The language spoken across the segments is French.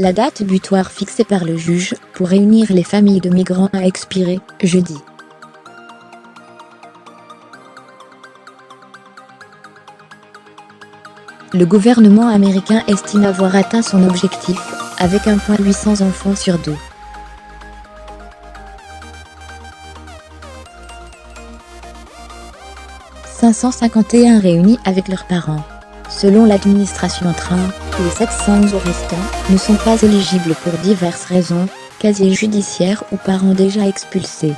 La date butoir fixée par le juge pour réunir les familles de migrants a expiré jeudi. Le gouvernement américain estime avoir atteint son objectif, avec 1,800 enfants sur 2. « 551 réunis avec leurs parents. Selon l'administration Trump, les 700 restants ne sont pas éligibles pour diverses raisons, casier judiciaire ou parents déjà expulsés.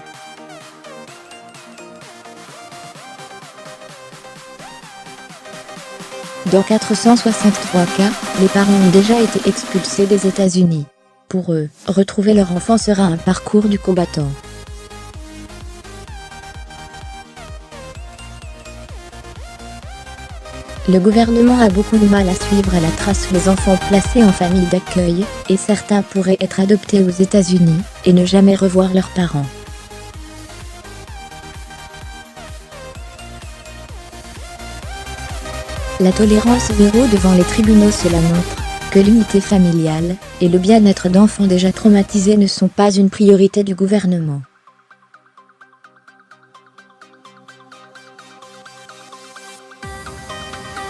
Dans 463 cas, les parents ont déjà été expulsés des États-Unis. Pour eux, retrouver leur enfant sera un parcours du combattant. Le gouvernement a beaucoup de mal à suivre à la trace les enfants placés en famille d'accueil, et certains pourraient être adoptés aux États-Unis, et ne jamais revoir leurs parents. La tolérance zéro devant les tribunaux cela montre que l'unité familiale et le bien-être d'enfants déjà traumatisés ne sont pas une priorité du gouvernement.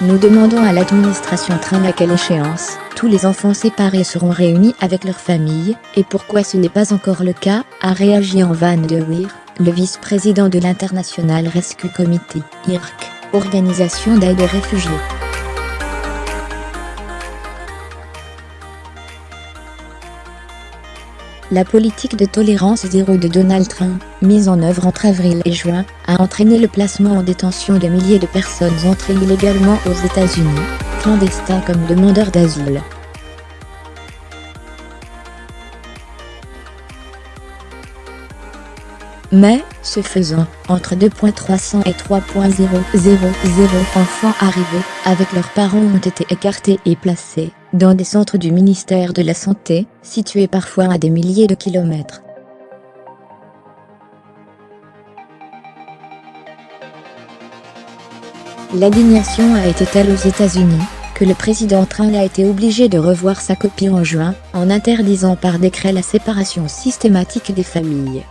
Nous demandons à l'administration Trump à quelle échéance tous les enfants séparés seront réunis avec leurs familles, et pourquoi ce n'est pas encore le cas, a réagi en Van de Weer, le vice-président de l'International Rescue Committee, IRC, organisation d'aide aux réfugiés. La politique de tolérance zéro de Donald Trump, mise en œuvre entre avril et juin, a entraîné le placement en détention de milliers de personnes entrées illégalement aux États-Unis, clandestins comme demandeurs d'asile. Mais, ce faisant, entre 2,300 et 3,000 enfants arrivés avec leurs parents ont été écartés et placés dans des centres du ministère de la Santé, situés parfois à des milliers de kilomètres. L'indignation a été telle aux États-Unis que le président Trump a été obligé de revoir sa copie en juin, en interdisant par décret la séparation systématique des familles.